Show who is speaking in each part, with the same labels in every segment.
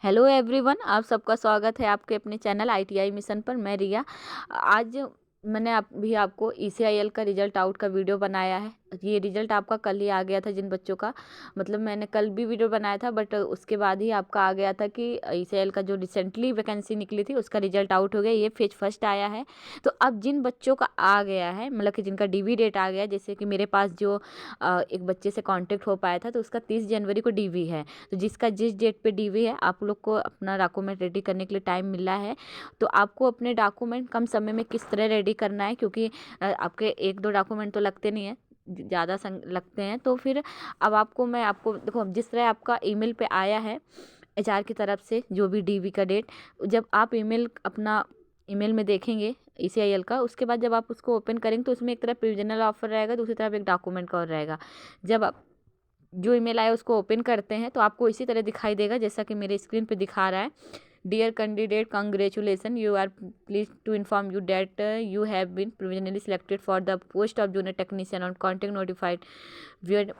Speaker 1: Hello everyone, आप सबका स्वागत है आपके अपने चैनल ITI मिशन पर। मैं रिया। आज मैंने अभी आपको ECIL का रिजल्ट आउट का वीडियो बनाया है। ये रिजल्ट आपका कल ही आ गया था। जिन बच्चों का मतलब मैंने कल भी वीडियो बनाया था, बट उसके बाद ही आपका आ गया था कि ECIL का जो रिसेंटली वैकेंसी निकली थी उसका रिजल्ट आउट हो गया। ये फेज फर्स्ट आया है। तो अब जिन बच्चों का आ गया है, मतलब कि जिनका DV डेट आ गया, जैसे कि मेरे पास जो एक बच्चे से कॉन्टेक्ट हो पाया था, तो उसका 30 जनवरी को DV है। तो जिसका जिस डेट पे DV है, आप लोग को अपना डॉक्यूमेंट रेडी करने के लिए टाइम मिला है। तो आपको अपने डॉक्यूमेंट कम समय में किस तरह रेडी करना है, क्योंकि आपके एक दो डॉक्यूमेंट तो लगते नहीं है, ज़्यादा लगते हैं। तो फिर अब मैं आपको देखो, जिस तरह आपका ईमेल पे आया है HR की तरफ से जो भी DV का डेट, जब आप अपना ईमेल में देखेंगे ECIL का, उसके बाद जब आप उसको ओपन करेंगे तो उसमें एक तरफ प्रोविजनल ऑफर रहेगा, दूसरी तरफ एक डॉक्यूमेंट का और रहेगा। जब आप जो ईमेल आया उसको ओपन करते हैं तो आपको इसी तरह दिखाई देगा जैसा कि मेरे स्क्रीन पे दिखा रहा है। Dear candidate, congratulation, you are please to inform you that you have been provisionally selected for the post of junior technician on contact notified via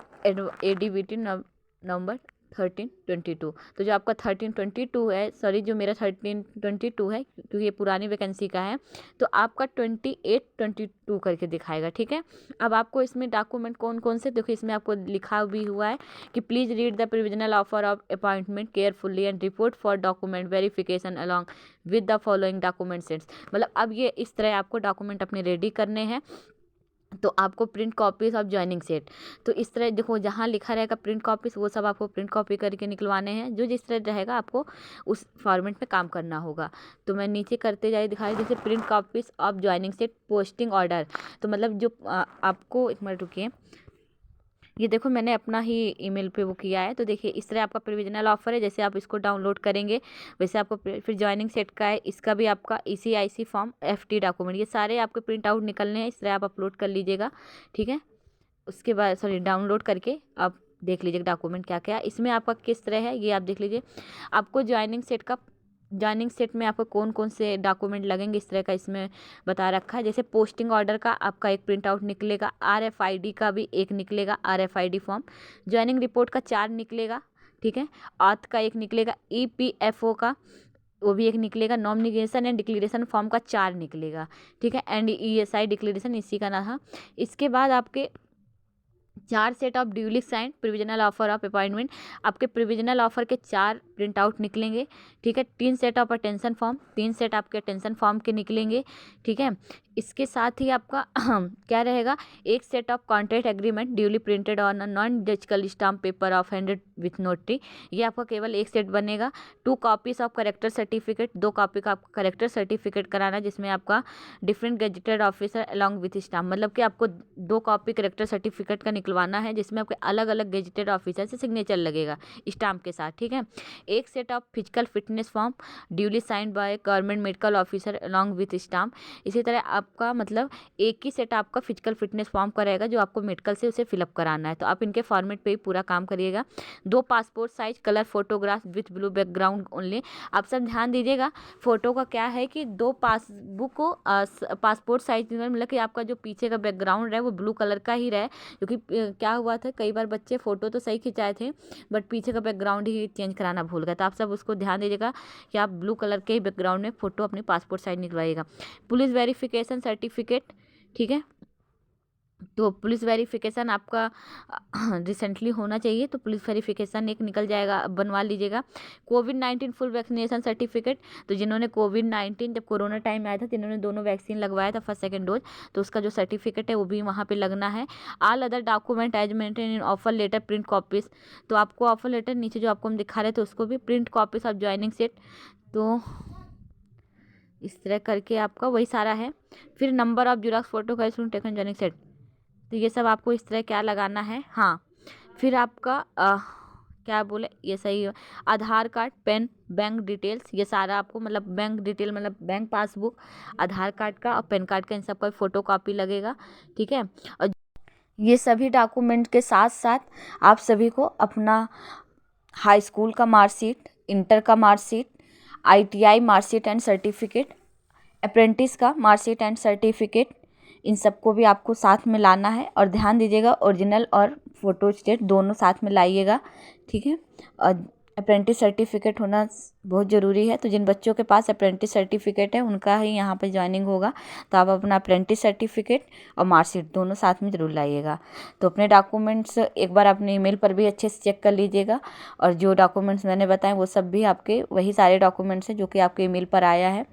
Speaker 1: ADVT November 13/22। तो जो आपका 13/22 है, सॉरी जो मेरा 13/22 है क्योंकि ये पुरानी वैकेंसी का है, तो आपका 28/22 करके दिखाएगा। ठीक है। अब आपको इसमें डॉक्यूमेंट कौन कौन से, देखो इसमें आपको लिखा भी हुआ है कि please read the provisional offer of appointment carefully and report for document verification along with the following document sets. मतलब अब ये इस तरह आपको डॉक्यूमेंट अपने रेडी करने हैं। तो आपको print copies of joining set, तो इस तरह देखो जहाँ लिखा रहेगा प्रिंट कॉपीज, वो सब आपको प्रिंट कॉपी करके निकलवाने हैं। जो जिस तरह रहेगा आपको उस फॉर्मेट में काम करना होगा। तो मैं नीचे करते जाए दिखाई, जैसे print copies of joining set posting order. तो मतलब जो आपको एक मिनट रुकिए, ये देखो मैंने अपना ही ईमेल पे वो किया है। तो देखिए इस तरह आपका प्रोविजनल ऑफर है, जैसे आप इसको डाउनलोड करेंगे वैसे आपको फिर ज्वाइनिंग सेट का है, इसका भी आपका ECIC फॉर्म FT डॉक्यूमेंट, ये सारे आपके प्रिंट आउट निकलने हैं। इस तरह आप अपलोड कर लीजिएगा। ठीक है। उसके बाद सॉरी डाउनलोड करके आप देख लीजिए डॉक्यूमेंट क्या क्या इसमें आपका किस तरह है, ये आप देख लीजिए। आपको ज्वाइनिंग सेट में आपको कौन कौन से डॉक्यूमेंट लगेंगे इस तरह का इसमें बता रखा है। जैसे पोस्टिंग ऑर्डर का आपका एक प्रिंट आउट निकलेगा, RFID का भी एक निकलेगा, RFID फॉर्म, ज्वाइनिंग रिपोर्ट का 4 निकलेगा। ठीक है। ऑथ का एक निकलेगा, EPFO का वो भी एक निकलेगा, नॉमिनेशन एंड डिक्लेरेशन फॉर्म का 4 निकलेगा। ठीक है। एंड ESI डिक्लेरेशन इसी का ना था। इसके बाद आपके 4 set of duly signed provisional offer of appointment, आपके प्रोविजनल ऑफर के 4 प्रिंट आउट निकलेंगे। ठीक है। 3 set of attention form, 3 set आपके अटेंशन फॉर्म के निकलेंगे। ठीक है। इसके साथ ही आपका क्या रहेगा, एक set of contract agreement duly printed on non digital stamp paper of handed with notary, ये आपका केवल एक सेट बनेगा। 2 copies of character certificate, 2 copy का आपको करेक्टर सर्टिफिकेट कराना, जिसमें आपका different gazetted officer along with stamp, मतलब कि आपको 2 कॉपी करेक्टर सर्टिफिकेट का निकलवाना है, जिसमें आपके अलग अलग गेजेटेड ऑफिसर से सिग्नेचर लगेगा स्टाम्प के साथ। ठीक है। एक set of physical fitness form duly signed by government medical officer along with stamp. इसी तरह आपका मतलब एक ही सेट आपका फिजिकल फिटनेस फॉर्म का रहेगा जो आपको मेडिकल से उसे फिलअप कराना है। तो आप इनके फॉर्मेट पे ही पूरा काम करिएगा। 2 passport size colour photograph with blue background only. आप सब ध्यान दीजिएगा, फोटो का क्या है कि 2 पासबुक को पासपोर्ट साइज, मतलब कि आपका जो पीछे का बैकग्राउंड है वो ब्लू कलर का ही रहे, क्योंकि क्या हुआ था कई बार बच्चे फ़ोटो तो सही खिंचाए थे बट पीछे का बैकग्राउंड ही चेंज कराना भूल गए। तो आप सब उसको ध्यान दीजिएगा कि आप ब्लू कलर के ही बैकग्राउंड में फ़ोटो अपनी पासपोर्ट साइज निकलवाइएगा। Police verification certificate. ठीक है। तो पुलिस वेरिफिकेशन आपका रिसेंटली होना चाहिए, तो पुलिस वेरिफिकेशन एक निकल जाएगा, बनवा लीजिएगा। कोविड-19 फुल वैक्सीनेशन सर्टिफिकेट, तो जिन्होंने कोविड-19 जब कोरोना टाइम आया था, जिन्होंने दोनों वैक्सीन लगवाया था, फर्स्ट सेकंड डोज, तो उसका जो सर्टिफिकेट है वो भी वहाँ पे लगना है। All other document as maintain in offer letter print copies, तो आपको ऑफर लेटर नीचे जो आपको हम दिखा रहे थे उसको भी print copies of joining set. तो इस तरह करके आपका वही सारा है। फिर नंबर ऑफ जुराक्स फोटो का टेकन ज्वाइनिंग सेट, तो ये सब आपको इस तरह क्या लगाना है। हाँ, फिर आपका क्या बोले ये सही है, आधार कार्ड, पेन, बैंक डिटेल्स, ये सारा आपको मतलब बैंक डिटेल मतलब बैंक पासबुक, आधार कार्ड का और पेन कार्ड का, इन सब का फोटो कॉपी लगेगा। ठीक है। और ये सभी डॉक्यूमेंट के साथ साथ आप सभी को अपना हाई स्कूल का मार्कशीट, इंटर का marksheet, ITI marksheet and certificate, apprentice का मार्कशीट एंड सर्टिफिकेट, इन सबको भी आपको साथ में लाना है। और ध्यान दीजिएगा ओरिजिनल और फोटो स्टेट दोनों साथ में लाइएगा। ठीक है। और अप्रेंटिस सर्टिफिकेट होना बहुत ज़रूरी है। तो जिन बच्चों के पास अप्रेंटिस सर्टिफिकेट है उनका ही यहाँ पे ज्वाइनिंग होगा। तो आप अपना अप्रेंटिस सर्टिफिकेट और मार्कशीट दोनों साथ में ज़रूर लाइएगा। तो अपने डॉक्यूमेंट्स एक बार अपने ईमेल पर भी अच्छे से चेक कर लीजिएगा, और जो डॉक्यूमेंट्स मैंने बताए वो सब भी आपके वही सारे डॉक्यूमेंट्स हैं जो कि आपके ईमेल पर आया है।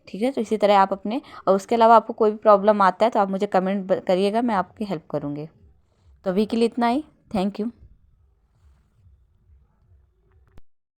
Speaker 1: ठीक है, तो इसी तरह आप अपने, और उसके अलावा आपको कोई भी प्रॉब्लम आता है तो आप मुझे कमेंट करिएगा, मैं आपकी हेल्प करूँगी। तो अभी के लिए इतना ही। Thank you.